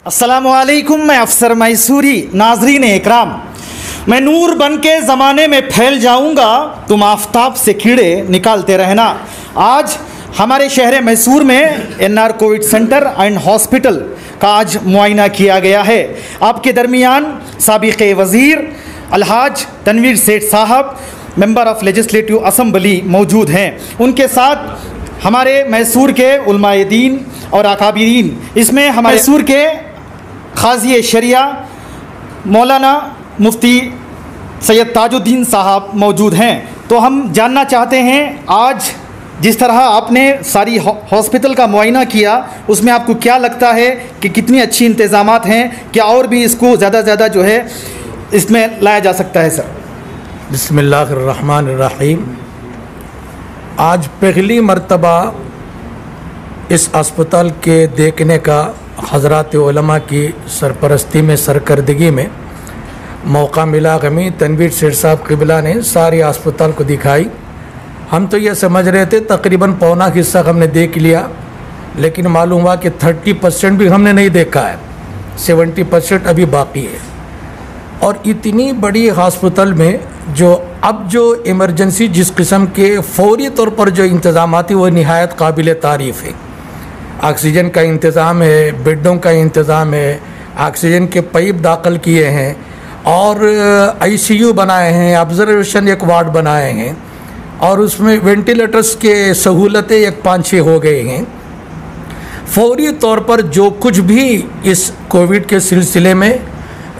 अस्सलामुअलैकुम, मैं अफसर मैसूरी। नाजरीन इकराम, मैं नूर बन के ज़माने में फैल जाऊंगा, तुम आफताब से कीड़े निकालते रहना। आज हमारे शहर मैसूर में NR covid center and hospital का आज मुआयना किया गया है। आपके दरमियान साबिक़ वज़ीर अलहाज तनवीर सेठ साहब, मेंबर ऑफ लेजिस्लेटिव असम्बली मौजूद हैं। उनके साथ हमारे मैसूर के उलमाए दीन और अकाबिरीन, इसमें हमारे मैसूर के क़ाज़ी शरिया मौलाना मुफ्ती सैयद ताजुद्दीन साहब मौजूद हैं। तो हम जानना चाहते हैं, आज जिस तरह आपने सारी हॉस्पिटल का मुआयना किया, उसमें आपको क्या लगता है कि कितनी अच्छी इंतज़ामात हैं? क्या और भी इसको ज़्यादा से ज़्यादा जो है इसमें लाया जा सकता है? सर, बिस्मिल्लाहिर्रहमानिर्रहीम। आज पहली मर्तबा इस अस्पताल के देखने का हज़रात उलमा की सरपरस्ती में, सरकर्दगी में मौका मिला। गमी तनवीर सेठ साहब क़िबला ने सारी अस्पताल को दिखाई। हम तो ये समझ रहे थे तकरीबन पौना हिस्सा हमने देख लिया, लेकिन मालूम हुआ कि 30% भी हमने नहीं देखा है, 70% अभी बाकी है। और इतनी बड़ी हॉस्पिटल में जो इमरजेंसी जिस किस्म के फौरी तौर पर जो इंतज़ामात वो निहायत काबिल तारीफ़ है। ऑक्सीजन का इंतज़ाम है, बेडों का इंतज़ाम है, ऑक्सीजन के पाइप दाखिल किए हैं और आईसीयू बनाए हैं, ऑब्जर्वेशन एक वार्ड बनाए हैं और उसमें वेंटिलेटर्स के सहूलतें एक 5-6 हो गए हैं। फौरी तौर पर जो कुछ भी इस कोविड के सिलसिले में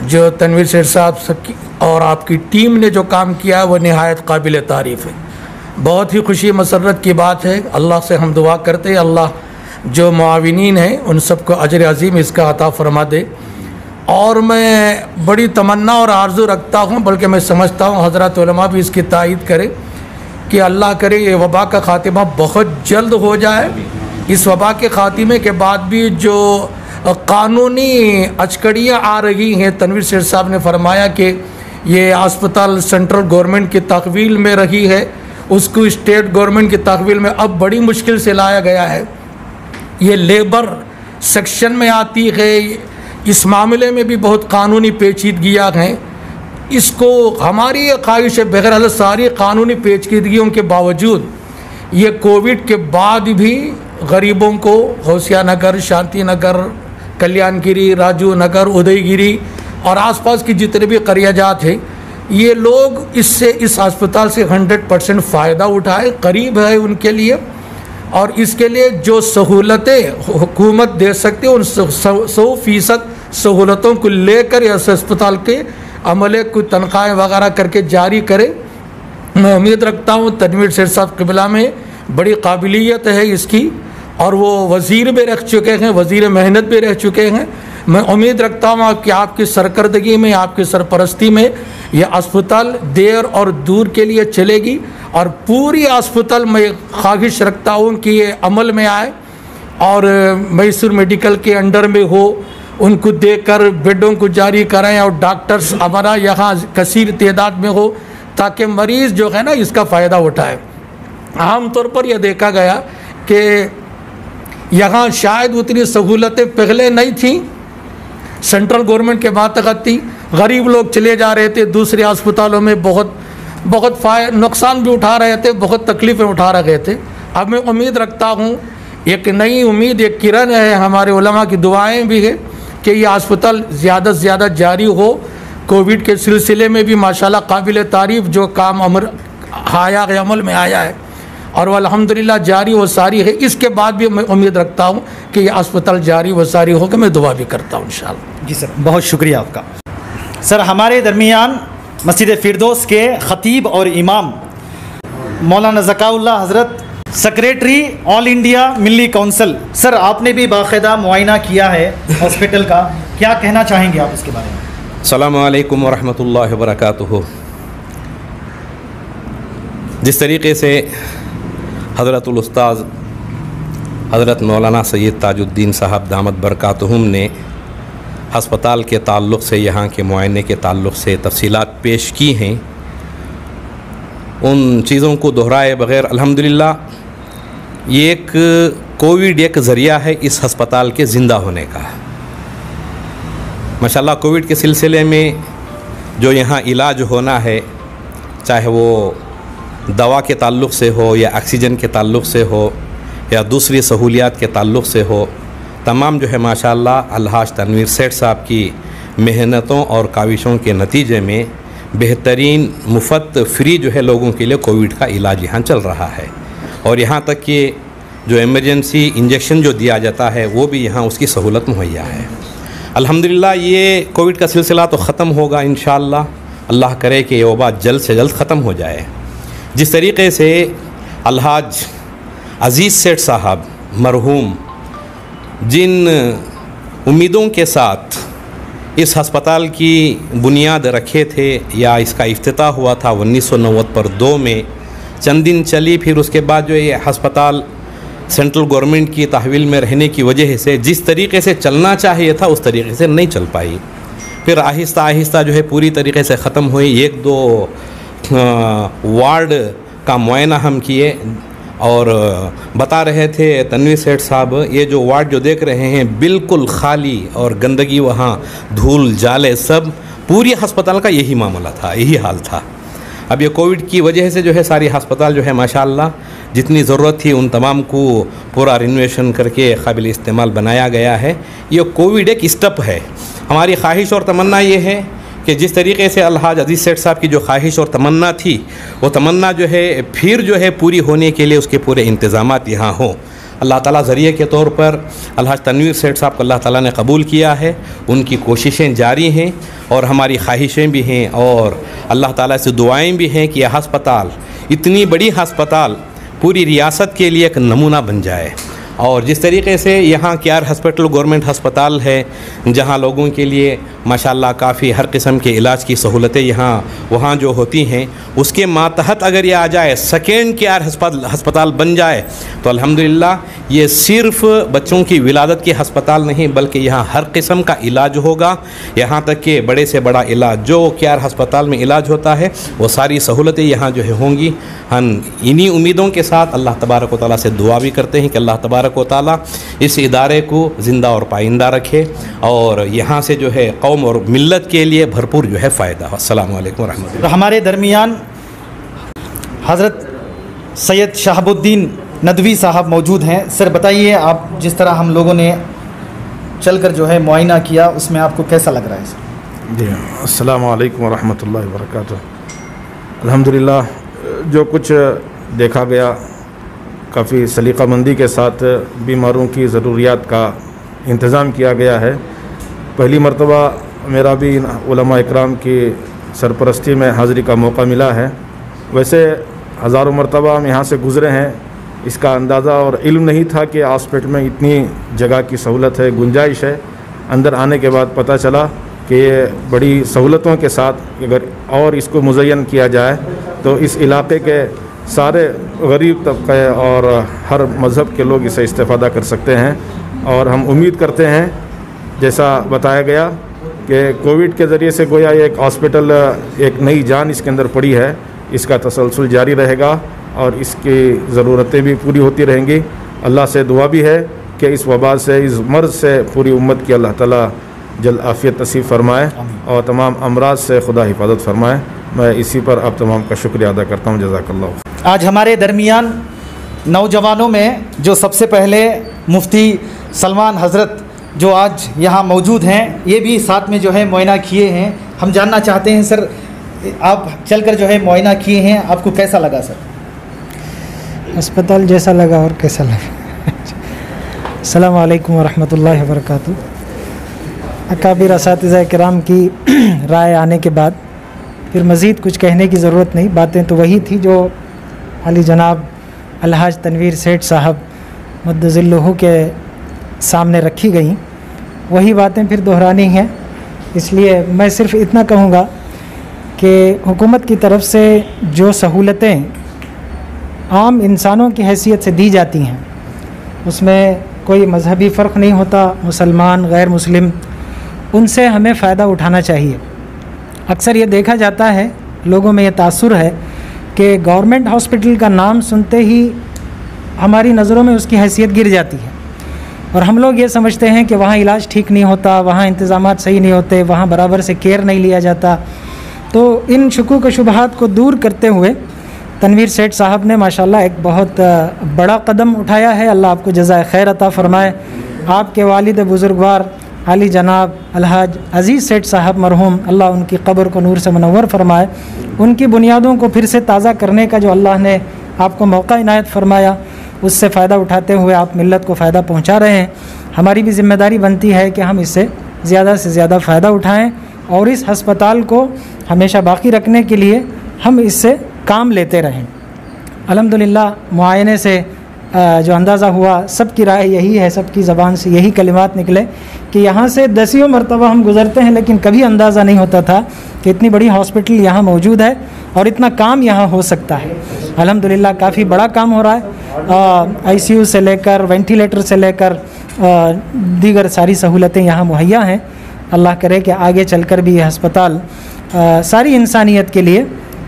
जो तनवीर सेठ साहब और आपकी टीम ने जो काम किया वो निहायत काबिल तारीफ़ है। बहुत ही खुशी मसरत की बात है। अल्लाह से हम दुआ करते हैं अल्लाह जो मुआविनीन हैं उन सबको अजर अज़ीम इसका अता फरमा दे। और मैं बड़ी तमन्ना और आरज़ू रखता हूँ, बल्कि मैं समझता हूँ हज़रत उलमा भी इसकी तायीद करे कि अल्लाह करे ये वबा का ख़ात्मा बहुत जल्द हो जाए। इस वबा के ख़ात्मे के बाद भी जो कानूनी अचकड़ियाँ आ रही हैं, तनवीर सेठ साहब ने फरमाया कि ये अस्पताल सेंट्रल गवर्नमेंट की तहवील में रही है, उसको स्टेट गवर्नमेंट की तहवील में अब बड़ी मुश्किल से लाया गया है। ये लेबर सेक्शन में आती है, इस मामले में भी बहुत कानूनी पेचीदगियाँ हैं। इसको हमारी ये ख्वाहिश है, बगैर सारी कानूनी पेचीदगियों के बावजूद ये कोविड के बाद भी गरीबों को होशिया नगर, शांति नगर, कल्याणगिरी, राजू नगर, उदयगिरी और आसपास की जितने भी करियाजात हैं, ये लोग इस अस्पताल से 100% फ़ायदा उठाए, करीब है उनके लिए। और इसके लिए जो सहूलतें हुकूमत दे सकती है उन 100% सहूलतों को लेकर इस अस्पताल के अमले को तनख्वाहें वगैरह करके जारी करे। मैं उम्मीद रखता हूँ तनवीर सेठ साहब क़िबला में बड़ी काबिलियत है इसकी, और वो वज़ीर भी रह चुके हैं, वज़ीर मेहनत भी रह चुके हैं। मैं उम्मीद रखता हूँ कि आपकी सरकर्दगी में, आपकी सरपरस्ती में यह अस्पताल देर और दूर के लिए चलेगी। और पूरी अस्पताल में ख्वाहिश रखता हूँ कि ये अमल में आए और मैसूर मेडिकल के अंडर में हो, उनको देकर बेडों को जारी कराएं और डॉक्टर्स हमारा यहाँ कसीर तादाद में हो, ताकि मरीज़ जो है ना इसका फ़ायदा उठाए। आम तौर पर यह देखा गया कि यहाँ शायद उतनी सहूलतें पहले नहीं थीं, सेंट्रल गवर्नमेंट के मातहत थी, गरीब लोग चले जा रहे थे दूसरे अस्पतालों में, बहुत नुकसान भी उठा रहे थे, बहुत तकलीफ़ें उठा रहे थे। अब मैं उम्मीद रखता हूँ, एक नई उम्मीद, एक किरण है, हमारे उलमा की दुआएं भी है कि ये अस्पताल ज़्यादा से ज़्यादा जारी हो। कोविड के सिलसिले में भी माशाल्लाह काबिल तारीफ़ जो काम अमल में आया है और वह अल्हम्दुलिल्लाह जारी व सारी है। इसके बाद भी मैं उम्मीद रखता हूँ कि ये अस्पताल जारी व सारी होकर मैं दुआ भी करता हूँ इंशाअल्लाह। जी सर, बहुत शुक्रिया आपका। सर, हमारे दरमियान मस्जिद फिरदौस के ख़तीब और इमाम मौलाना ज़काउल्लाह हज़रत, सेक्रेटरी ऑल इंडिया मिल्ली काउंसिल। सर, आपने भी बाकायदा मुआयना किया है हॉस्पिटल का, क्या कहना चाहेंगे आप इसके बारे में? अस्सलामु अलैकुम वरहमतुल्लाहि वबरकातुहू। जिस तरीक़े से हज़रतुल उस्ताज़ हज़रत मौलाना सैयद ताजुद्दीन साहब दामत बरकातुहुम ने अस्पताल के ताल्लुक़ से, यहाँ के मुआयने के ताल्लुक़ से तफ़सीलात पेश की हैं, उन चीज़ों को दोहराए बग़ैर अल्हम्दुलिल्लाह ये एक कोविड एक ज़रिया है इस अस्पताल के ज़िंदा होने का। माशाल्लाह कोविड के सिलसिले में जो यहाँ इलाज होना है, चाहे वो दवा के ताल्लुक़ से हो या ऑक्सीजन के ताल्लुक़ से हो या दूसरी सहूलियात के ताल्लुक़ से हो, तमाम जो है माशाल्लाह अलहाज तनवीर सेठ साहब की मेहनतों और काविशों के नतीजे में बेहतरीन मुफ्त फ्री जो है लोगों के लिए कोविड का इलाज यहाँ चल रहा है। और यहाँ तक कि जो इमरजेंसी इंजेक्शन जो दिया जाता है वो भी यहाँ उसकी सहूलत मुहैया है। अल्हम्दुलिल्लाह ये कोविड का सिलसिला तो ख़त्म होगा इंशाअल्लाह, अल्लाह करे कि ये वबा जल्द से जल्द ख़त्म हो जाए। जिस तरीक़े से अलहाज अज़ीज़ सेठ साहब मरहूम जिन उम्मीदों के साथ इस हस्पताल की बुनियाद रखे थे या इसका इफ्तिताह हुआ था 1990 पर 2 में, चंद दिन चली, फिर उसके बाद जो ये हस्पताल सेंट्रल गवर्नमेंट की तहवील में रहने की वजह से जिस तरीके से चलना चाहिए था उस तरीके से नहीं चल पाई। फिर आहिस्ता आहिस्ता जो है पूरी तरीके से ख़त्म हुई। 1-2 वार्ड का मुआयना हम किए और बता रहे थे तनवीर सेठ साहब, ये जो वार्ड जो देख रहे हैं बिल्कुल खाली और गंदगी, वहाँ धूल जाले सब, पूरी हस्पताल का यही मामला था, यही हाल था। अब ये कोविड की वजह से जो है सारी हस्पताल जो है माशाल्लाह जितनी ज़रूरत थी उन तमाम को पूरा रिनोवेशन करके काबिल इस्तेमाल बनाया गया है। ये कोविड एक स्टेप है। हमारी ख्वाहिश और तमन्ना ये है कि जिस तरीके से अलहाज अज़ीज़ सेठ साहब की जो ख्वाहिश और तमन्ना थी वो तमन्ना जो है फिर जो है पूरी होने के लिए उसके पूरे इंतज़ामात यहाँ हों। अल्लाह ताला ज़रिए के तौर पर अलहाज तनवीर सेठ साहब को अल्लाह ताला ने कबूल किया है, उनकी कोशिशें जारी हैं और हमारी ख्वाहिशें भी हैं और अल्लाह ताला से दुआएं भी हैं कि यह हस्पताल, इतनी बड़ी हस्पताल पूरी रियासत के लिए एक नमूना बन जाए। और जिस तरीके से यहाँ केआर हॉस्पिटल गवर्नमेंट हस्पताल है जहाँ लोगों के लिए माशाल्लाह काफ़ी हर किस्म के इलाज की सहूलतें यहाँ वहाँ जो होती हैं, उसके मातहत अगर ये आ जाए, सेकेंड केआर हस्पताल बन जाए तो अल्हम्दुलिल्लाह ये सिर्फ़ बच्चों की विलादत की हस्पताल नहीं बल्कि यहाँ हर किस्म का इलाज होगा। यहाँ तक कि बड़े से बड़ा इलाज जो केआर हस्पताल में इलाज होता है वो सारी सहूलतें यहाँ जो है होंगी। हम इन्हीं उम्मीदों के साथ अल्लाह तबारक व तआला से दुआ भी करते हैं कि अल्लाह तबारक व तआला इस इदारे को ज़िंदा और पाइंदा रखे और यहाँ से जो है कौम और मिल्लत के लिए भरपूर जो है फ़ायदा हो। अस्सलामु अलैकुम व रहमतुल्लाह। हमारे दरमियान हज़रत सैयद शहाबुद्दीन नदवी साहब मौजूद हैं। सर बताइए, आप जिस तरह हम लोगों ने चलकर जो है मुआयना किया उसमें आपको कैसा लग रहा है सर? जी अस्सलामु अलैकुम व रहमतुल्लाहि व बरकातुहू। अल्हम्दुलिल्लाह जो कुछ देखा गया काफ़ी सलीक़ामंदी के साथ बीमारों की ज़रूरियात का इंतज़ाम किया गया है। पहली मरतबा मेरा भी उलमा इकराम की सरपरस्ती में हाज़िरी का मौका मिला है। वैसे हज़ारों मरतबा हम यहाँ से गुज़रे हैं, इसका अंदाज़ा और इल्म नहीं था कि हॉस्पिटल में इतनी जगह की सहूलत है, गुंजाइश है। अंदर आने के बाद पता चला कि ये बड़ी सहूलतों के साथ अगर और इसको मुज़य्यन किया जाए तो इस इलाके के सारे गरीब तबक़े और हर मज़हब के लोग इससे इस्तेफ़ादा कर सकते हैं। और हम उम्मीद करते हैं जैसा बताया गया कि कोविड के ज़रिए से गोया एक हॉस्पिटल, एक नई जान इसके अंदर पड़ी है, इसका तसलसल जारी रहेगा और इसकी ज़रूरतें भी पूरी होती रहेंगी। अल्लाह से दुआ भी है कि इस वबा से, इस मर्ज़ से पूरी उम्मत की अल्लाह ताला जल्द आफ़ियत नसीब फरमाए और तमाम अमराज से खुदा हिफाजत फरमाए। मैं इसी पर आप तमाम का शुक्रिया अदा करता हूँ। जज़ाकल्लाह। आज हमारे दरमियान नौजवानों में जो सबसे पहले मुफ्ती सलमान हज़रत जो आज यहाँ मौजूद हैं, ये भी साथ में जो है मुआयना किए हैं। हम जानना चाहते हैं सर, आप चलकर जो है मुआयना किए हैं, आपको कैसा लगा सर? अस्पताल जैसा लगा और कैसा लगा। अस्सलामु अलैकुम वरहमतुल्लाहि वबरकातुहू। अकाबिर असातिज़ा किराम की राय आने के बाद फिर मज़ीद कुछ कहने की ज़रूरत नहीं। बातें तो वही थी जो अली जनाब अलहाज तनवीर सेठ साहब मद्दज़िल्लुहु के सामने रखी गई, वही बातें फिर दोहरानी हैं। इसलिए मैं सिर्फ़ इतना कहूँगा कि हुकूमत की तरफ से जो सहूलतें आम इंसानों की हैसियत से दी जाती हैं उसमें कोई मज़हबी फ़र्क नहीं होता, मुसलमान गैर मुस्लिम, उनसे हमें फ़ायदा उठाना चाहिए। अक्सर ये देखा जाता है, लोगों में ये तासुर है कि गवर्नमेंट हॉस्पिटल का नाम सुनते ही हमारी नज़रों में उसकी हैसियत गिर जाती है। और हम लोग ये समझते हैं कि वहाँ इलाज ठीक नहीं होता, वहाँ इंतज़ामात सही नहीं होते, वहाँ बराबर से केयर नहीं लिया जाता। तो इन शुकूक व शुबहात को दूर करते हुए तनवीर सेठ साहब ने माशाल्लाह एक बहुत बड़ा कदम उठाया है। अल्लाह आपको जज़ाए खैर अता फ़रमाए। आपके वालिद बुज़ुर्गवार आली जनाब अलहाज अज़ीज़ सेठ साहब मरहूम, अल्लाह उनकी क़ब्र को नूर से मुनव्वर फ़रमाए। उनकी बुनियादों को फिर से ताज़ा करने का जो अल्लाह ने आपको मौका इनायत फ़रमाया, उससे फ़ायदा उठाते हुए आप मिल्लत को फ़ायदा पहुँचा रहे हैं। हमारी भी ज़िम्मेदारी बनती है कि हम इससे ज़्यादा से ज़्यादा फ़ायदा उठाएँ और इस हस्पताल को हमेशा बाकी रखने के लिए हम इससे काम लेते रहें। अल्हम्दुलिल्लाह मुआयने से जो अंदाज़ा हुआ, सबकी राय यही है, सबकी ज़बान से यही कलिमात निकले कि यहाँ से दसियों मरतबा हम गुज़रते हैं, लेकिन कभी अंदाज़ा नहीं होता था कि इतनी बड़ी हॉस्पिटल यहाँ मौजूद है और इतना काम यहाँ हो सकता है। अल्हम्दुलिल्लाह काफ़ी बड़ा काम हो रहा है। ICU से लेकर वेंटिलेटर से लेकर दीगर सारी सहूलतें यहाँ मुहैया हैं। अल्लाह करे कि आगे चलकर भी ये हस्पताल सारी इंसानियत के लिए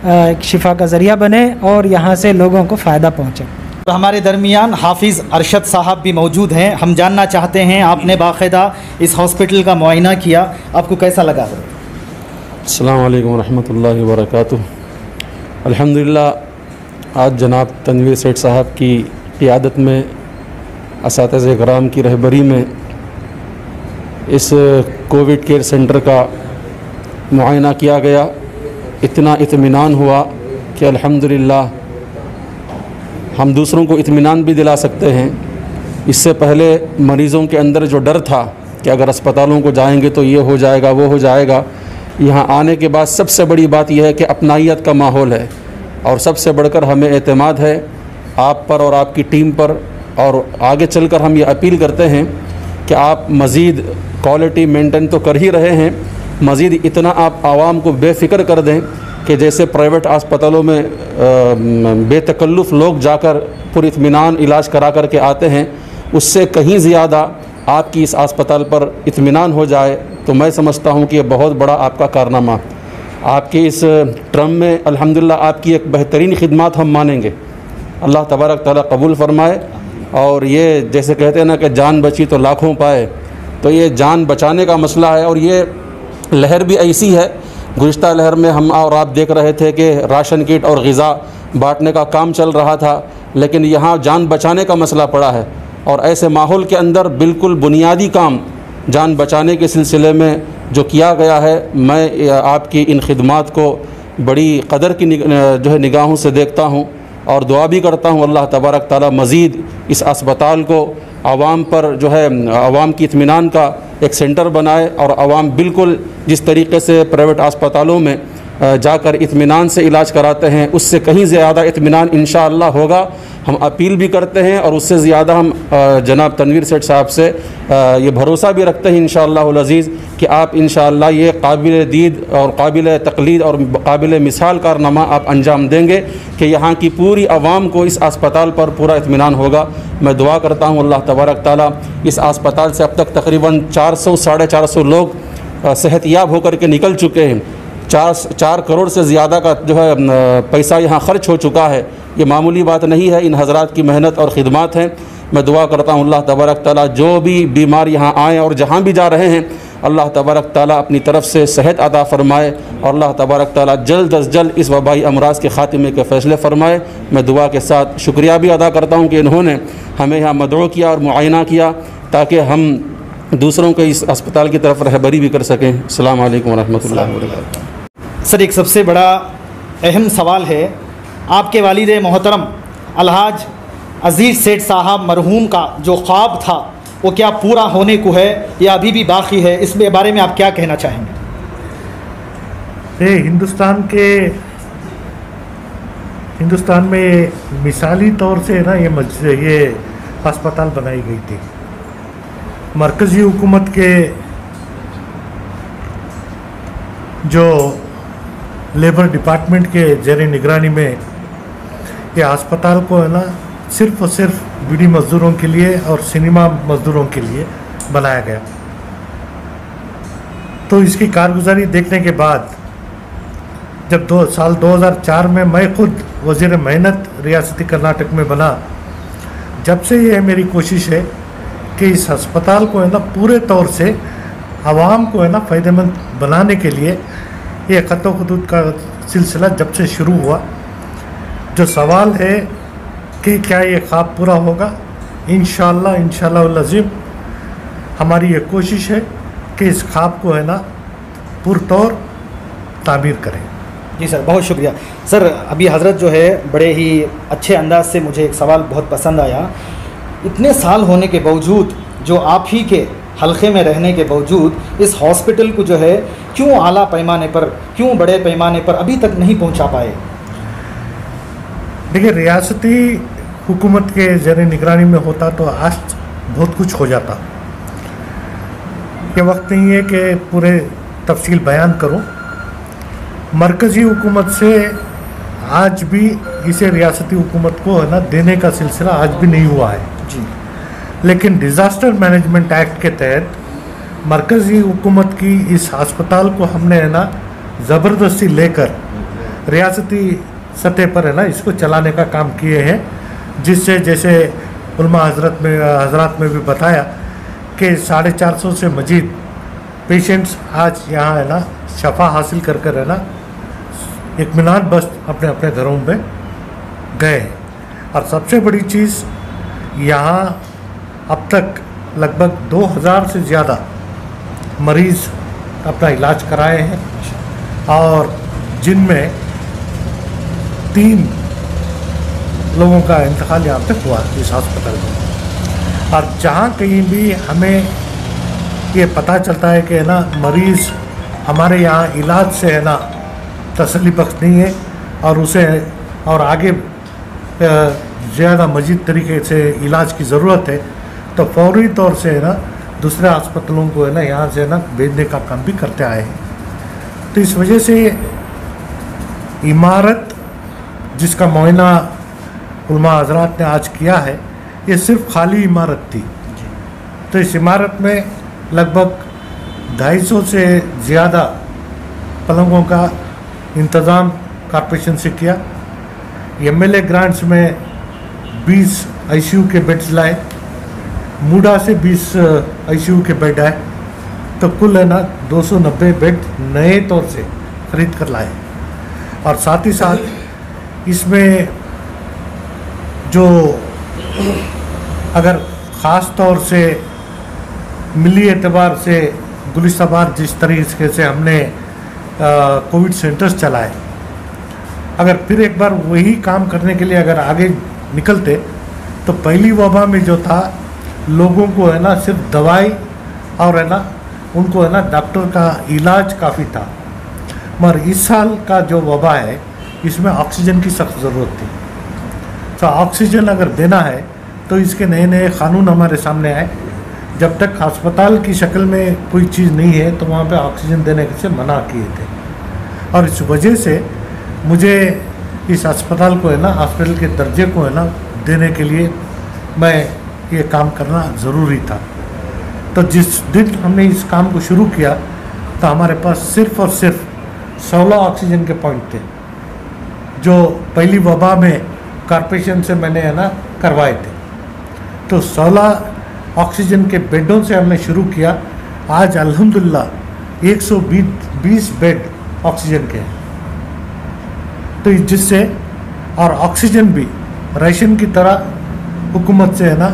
एक शिफा का ज़रिया बने और यहाँ से लोगों को फ़ायदा पहुँचे। तो हमारे दरमियान हाफिज़ अरशद साहब भी मौजूद हैं। हम जानना चाहते हैं, आपने बाकायदा इस हॉस्पिटल का मुआयना किया, आपको कैसा लगा? अस्सलाम वालेकुम रहमतुल्लाहि व बरकातुहू। अल्हम्दुलिल्लाह आज जनाब तनवीर सेठ साहब की क़ियादत में, असातिज़े कराम की रहबरी में इस कोविड केयर सेंटर का मुआयना किया गया। इतना इत्मीनान हुआ कि अल्हम्दुलिल्लाह हम दूसरों को इत्मीनान भी दिला सकते हैं। इससे पहले मरीज़ों के अंदर जो डर था कि अगर अस्पतालों को जाएंगे तो ये हो जाएगा, वो हो जाएगा, यहाँ आने के बाद सबसे बड़ी बात यह है कि अपनाइयत का माहौल है और सबसे बढ़कर हमें एतमाद है आप पर और आपकी टीम पर। और आगे चलकर हम ये अपील करते हैं कि आप मज़ीद क्वालिटी मेंटेन तो कर ही रहे हैं, मज़ीद इतना आप आवाम को बेफ़िक्र कर दें कि जैसे प्राइवेट अस्पतालों में बेतकल्लुफ़ लोग जाकर पुरइत्मीनान इलाज करा कर के आते हैं, उससे कहीं ज़्यादा आपकी इस अस्पताल पर इत्मीनान हो जाए तो मैं समझता हूँ कि ये बहुत बड़ा आपका कारनामा। आपके इस टर्म में अल्हम्दुलिल्लाह आपकी एक बेहतरीन खिदमत हम मानेंगे। अल्लाह तबारक तआला कबूल फ़रमाए। और ये जैसे कहते हैं ना कि जान बची तो लाखों पाए, तो ये जान बचाने का मसला है। और ये लहर भी ऐसी है, गुज़िश्ता लहर में हम और आप देख रहे थे कि राशन किट और ग़िज़ा बांटने का काम चल रहा था, लेकिन यहाँ जान बचाने का मसला पड़ा है। और ऐसे माहौल के अंदर बिल्कुल बुनियादी काम जान बचाने के सिलसिले में जो किया गया है, मैं आपकी इन खिदमात को बड़ी कदर की जो है निगाहों से देखता हूँ और दुआ भी करता हूँ अल्लाह तबारक ताला मज़ीद इस अस्पताल को आवाम पर जो है आवाम की इत्मीनान का एक सेंटर बनाए और आवाम बिल्कुल जिस तरीके से प्राइवेट अस्पतालों में जाकर इत्मीनान से इलाज कराते हैं उससे कहीं ज़्यादा इत्मीनान इंशाअल्लाह होगा। हम अपील भी करते हैं और उससे ज़्यादा हम जनाब तनवीर सेठ साहब से ये भरोसा भी रखते हैं इंशाअल्लाहुल अज़ीज़ कि आप इंशाअल्लाह ये काबिल दीद और काबिल तक़लीद और काबिल मिसाल कारनामा आप अंजाम देंगे कि यहाँ की पूरी आवाम को इस अस्पताल पर पूरा इत्मीनान होगा। मैं दुआ करता हूँ अल्लाह तबारक ताला इस अस्पताल से अब तक तकरीबन 400 साढ़े 400 लोग सेहतियाब होकर के निकल चुके हैं। 4 करोड़ से ज़्यादा का जो है पैसा यहाँ ख़र्च हो चुका है। ये मामूली बात नहीं है, इन हज़रात की मेहनत और ख़िदमत हैं। मैं दुआ करता हूँ अल्लाह तबारक ताला जो भी बीमार यहाँ आएँ और जहाँ भी जा रहे हैं अल्लाह तबारक ताला अपनी तरफ से सेहत अता फ़रमाए और अल्लाह तबारक ताला जल्द अज़ जल्द इस वबाई अमराज के ख़ात्मे के फ़ैसले फ़रमाए। मैं दुआ के साथ शुक्रिया भी अदा करता हूँ कि इन्होंने हमें यहाँ मदऊ किया और मुआयना किया ताकि हम दूसरों को इस अस्पताल की तरफ रहबरी भी कर सकें। अस्सलामु अलैकुम व रहमतुल्लाहि व बरकातुहू। सर, एक सबसे बड़ा अहम सवाल है, आपके वालिद मोहतरम अलहाज अज़ीज़ सेठ साहब मरहूम का जो ख्वाब था वो क्या पूरा होने को है या अभी भी बाकी है? इस बारे में आप क्या कहना चाहेंगे? हिंदुस्तान में मिसाली तौर से ना ये अस्पताल बनाई गई थी। मरकज़ी हुकूमत के जो लेबर डिपार्टमेंट के ज़ेर निगरानी में ये अस्पताल को है ना सिर्फ़ और सिर्फ बीड़ी मज़दूरों के लिए और सिनेमा मज़दूरों के लिए बनाया गया। तो इसकी कारगुजारी देखने के बाद जब साल 2004 में मैं खुद वज़ीर मेहनत रियासती कर्नाटक में बना, जब से ये मेरी कोशिश है कि इस अस्पताल को है ना पूरे तौर से आवाम को है ना फ़ायदेमंद बनाने के लिए ये ख़ुद का सिलसिला जब से शुरू हुआ, जो सवाल है कि क्या ये ख्वाब पूरा होगा, इंशाअल्लाह अज़ीम हमारी ये कोशिश है कि इस ख्वाब को है ना पुरतौर तामीर करें। जी सर, बहुत शुक्रिया सर। अभी हज़रत जो है बड़े ही अच्छे अंदाज से, मुझे एक सवाल बहुत पसंद आया। इतने साल होने के बावजूद, जो आप ही के हलके में रहने के बावजूद, इस हॉस्पिटल को जो है क्यों आला पैमाने पर, क्यों बड़े पैमाने पर अभी तक नहीं पहुंचा पाए? देखिए, रियासती हुकूमत के ज़ेर निगरानी में होता तो आज बहुत कुछ हो जाता। ये वक्त नहीं है कि पूरे तफसील बयान करूं। मरकज़ी हुकूमत से आज भी इसे रियासती हुकूमत को है ना देने का सिलसिला आज भी नहीं हुआ है जी। लेकिन डिज़ास्टर मैनेजमेंट एक्ट के तहत मरकज़ी हुकूमत की इस अस्पताल को हमने है ना ज़बरदस्ती लेकर रियासती सतह पर है ना इसको चलाने का काम किए हैं, जिससे जैसे उलमा हजरात में भी बताया कि 450 से मजीद पेशेंट्स आज यहाँ है ना शफा हासिल कर कर है ना इत्मीनान बस अपने अपने घरों में गए हैं। और सबसे बड़ी चीज़, यहाँ अब तक लगभग 2000 से ज़्यादा मरीज़ अपना इलाज कराए हैं और जिनमें 3 लोगों का इंतकाल यहाँ तक हुआ इस अस्पताल में। और जहाँ कहीं भी हमें ये पता चलता है कि है ना मरीज़ हमारे यहाँ इलाज से है ना तसल्ली बख्श नहीं है और उसे और आगे ज़्यादा मज़ीद तरीके से इलाज की ज़रूरत है, तो फौरी तौर से है ना दूसरे अस्पतालों को है ना यहाँ से है ना भेजने का काम भी करते आए हैं। तो इस वजह से इमारत जिसका मुआयना उलमा हज़रात ने आज किया है, ये सिर्फ खाली इमारत थी। तो इस इमारत में लगभग 250 से ज़्यादा पलंगों का इंतज़ाम कॉर्पोरेशन से किया। MLA ग्रांट्स में 20 ICU के बेड्स लाए, मूडा से 20 ICU के बेड आए, तो कुल है ना 290 बेड नए तौर से खरीद कर लाए। और साथ ही साथ इसमें जो अगर ख़ास तौर से मिली एतबार से गुलिस्ता बार जिस तरीके से हमने कोविड सेंटर्स चलाए, अगर फिर एक बार वही काम करने के लिए अगर आगे निकलते तो पहली वबा में जो था लोगों को है ना सिर्फ दवाई और है ना उनको है ना डॉक्टर का इलाज काफ़ी था, मगर इस साल का जो वबा है इसमें ऑक्सीजन की सख्त ज़रूरत थी। तो ऑक्सीजन अगर देना है तो इसके नए नए क़ानून हमारे सामने आए। जब तक अस्पताल की शक्ल में कोई चीज़ नहीं है तो वहाँ पे ऑक्सीजन देने से मना किए थे। और इस वजह से मुझे इस अस्पताल को है ना हॉस्पिटल के दर्जे को है ना देने के लिए मैं ये काम करना ज़रूरी था। तो जिस दिन हमने इस काम को शुरू किया तो हमारे पास सिर्फ़ और सिर्फ 16 ऑक्सीजन के पॉइंट थे, जो पहली वबा में कॉर्पोरेशन से मैंने है ना करवाए थे। तो 16 ऑक्सीजन के बेडों से हमने शुरू किया। आज अल्हम्दुलिल्लाह 120 बेड ऑक्सीजन के हैं। तो जिससे और ऑक्सीजन भी राशन की तरह हुकूमत से है ना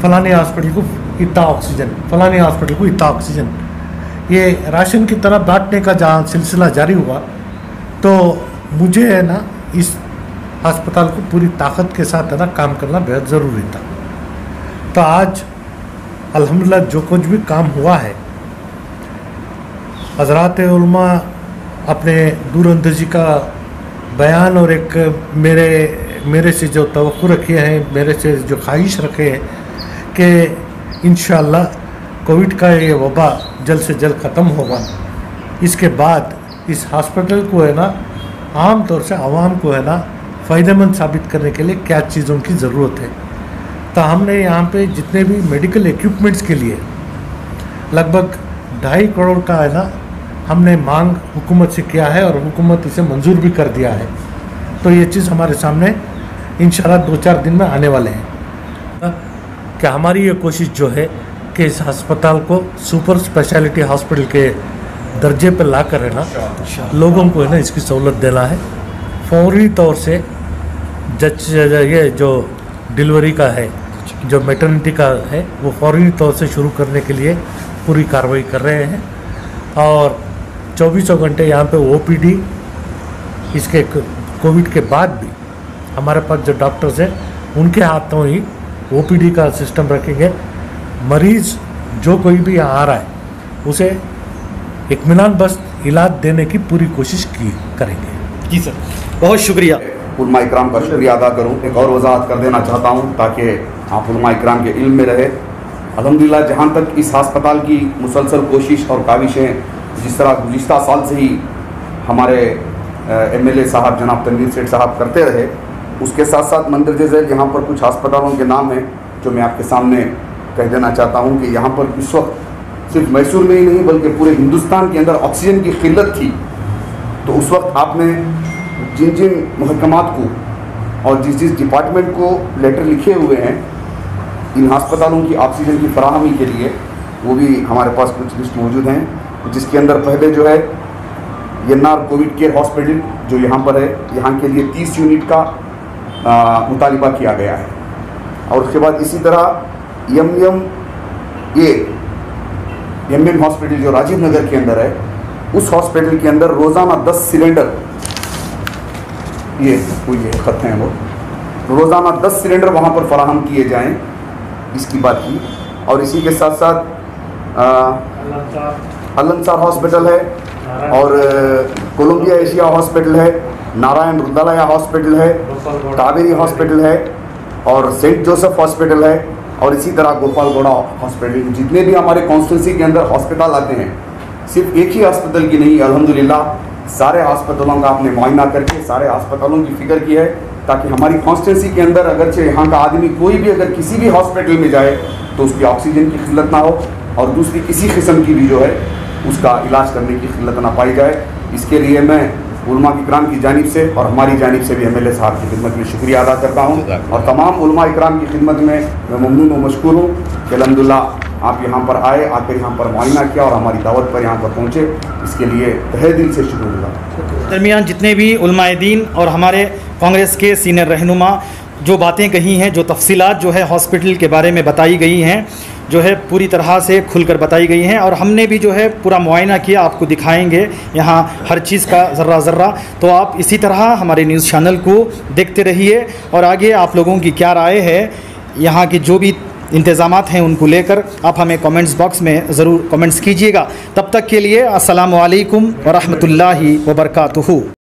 फलानी हॉस्पिटल को इतना ऑक्सीजन, फलानी हॉस्पिटल को इतना ऑक्सीजन, ये राशन की तरह बांटने का जहाँ सिलसिला जारी हुआ, तो मुझे है ना इस अस्पताल को पूरी ताकत के साथ है ना काम करना बेहद ज़रूरी था। तो आज अल्हम्दुलिल्लाह जो कुछ भी काम हुआ है, हज़रात उलमा अपने दूरअंदेशी का बयान और एक मेरे से जो तवक्कुर रखे हैं, मेरे से जो ख्वाहिश रखे हैं कि इंशाअल्लाह कोविड का ये वबा जल्द से जल्द ख़त्म होगा। इसके बाद इस हॉस्पिटल को है ना आम तौर से आवाम को है ना फ़ायदेमंद साबित करने के लिए क्या चीज़ों की ज़रूरत है। तो हमने यहाँ पे जितने भी मेडिकल इक्विपमेंट्स के लिए लगभग 2.5 करोड़ का है ना हमने मांग हुकूमत से किया है और हुकूमत इसे मंजूर भी कर दिया है। तो ये चीज़ हमारे सामने इंशाअल्लाह 2-4 दिन में आने वाले हैं। कि हमारी ये कोशिश जो है कि इस अस्पताल को सुपर स्पेशलिटी हॉस्पिटल के दर्जे पर ला कर है ना लोगों को है ना इसकी सहूलत देना है। फौरी तौर से ये जो डिलीवरी का है, जो मैटरनिटी का है, वो फौरी तौर से शुरू करने के लिए पूरी कार्रवाई कर रहे हैं। और 24 घंटे यहाँ पे ओपीडी, इसके कोविड के बाद भी हमारे पास जो डॉक्टर्स हैं उनके हाथों ही ओपीडी का सिस्टम रखेंगे। मरीज़ जो कोई भी यहाँ आ रहा है उसे इत्मीनान बस इलाज देने की पूरी कोशिश करेंगे। जी सर, बहुत शुक्रिया। उलमा इकराम का शुक्रिया अदा करूँ। एक और वजाहत कर देना चाहता हूँ ताकि आप उलमा इकराम के इल्म में रहे। अल्हम्दुलिल्लाह जहाँ तक इस अस्पताल की मुसलसल कोशिश और काविशें जिस तरह गुज़िश्ता साल से ही हमारे MLA साहब जनाब तनवीर सेठ साहब करते रहे, उसके साथ साथ मंदरजे झैल यहाँ पर कुछ अस्पतालों के नाम हैं जो मैं आपके सामने कह देना चाहता हूँ कि यहाँ पर इस वक्त सिर्फ मैसूर में ही नहीं बल्कि पूरे हिंदुस्तान के अंदर ऑक्सीजन की किल्लत थी। तो उस वक्त आपने जिन जिन महकमात को और जिस जिस डिपार्टमेंट को लेटर लिखे हुए हैं इन अस्पतालों की ऑक्सीजन की फराहमी के लिए, वो भी हमारे पास कुछ लिस्ट मौजूद हैं, जिसके अंदर पहले जो है YNR कोविड केयर हॉस्पिटल जो यहाँ पर है, यहाँ के लिए 30 यूनिट का मुतालिबा किया गया है। और उसके बाद इसी तरह MM हॉस्पिटल जो राजीव नगर के अंदर है, उस हॉस्पिटल के अंदर रोज़ाना 10 सिलेंडर, ये खत हैं वो, रोज़ाना 10 सिलेंडर वहाँ पर फराहम किए जाएं, इसकी बात की। और इसी के साथ साथ अल्लंसार हॉस्पिटल है और कोलंबिया एशिया हॉस्पिटल है, नारायण रुद्रालया हॉस्पिटल है, कावेरी हॉस्पिटल है और सेंट जोसेफ हॉस्पिटल है और इसी तरह गोपाल गौड़ा हॉस्पिटल। जितने भी हमारे कॉन्स्टिट्यूंसी के अंदर हॉस्पिटल आते हैं, सिर्फ एक ही अस्पताल की नहीं, अल्हम्दुलिल्लाह सारे अस्पतालों का आपने मुआयना करके सारे अस्पतालों की फिक्र की है ताकि हमारी कॉन्स्टिट्यूंसी के अंदर अगरचे यहाँ का आदमी कोई भी अगर किसी भी हॉस्पिटल में जाए तो उसकी ऑक्सीजन की किल्लत ना हो और दूसरी किसी किस्म की भी जो है उसका इलाज करने की किल्लत ना पाई जाए। इसके लिए मैं उलमा इकराम की जानिब से और हमारी जानिब से भी MLA साहब की खिदमत में शुक्रिया अदा करता हूँ और तमाम उलमा इकराम की खिदमत में मैं ममनून व मशकूर हूँ कि अल्हम्दुलिल्लाह आप यहाँ पर आए, आकर यहाँ पर मुआयना किया और हमारी दावत पर यहाँ पर पहुँचे, इसके लिए तहे दिल से शुक्रिया। दरमियान जितने भी उलमाए दीन और हमारे कांग्रेस के सीनियर रहनुमा जो बातें कही हैं, जो तफसीलात जो है हॉस्पिटल के बारे में बताई गई हैं, जो है पूरी तरह से खुलकर बताई गई हैं और हमने भी जो है पूरा मुआयना किया, आपको दिखाएंगे यहाँ हर चीज़ का ज़र्रा ज़र्रा। तो आप इसी तरह हमारे न्यूज़ चैनल को देखते रहिए और आगे आप लोगों की क्या राय है, यहाँ की जो भी इंतज़ामात हैं उनको लेकर आप हमें कमेंट्स बॉक्स में ज़रूर कमेंट्स कीजिएगा। तब तक के लिए अस्सलामु अलैकुम व रहमतुल्लाहि व बरकातुहू।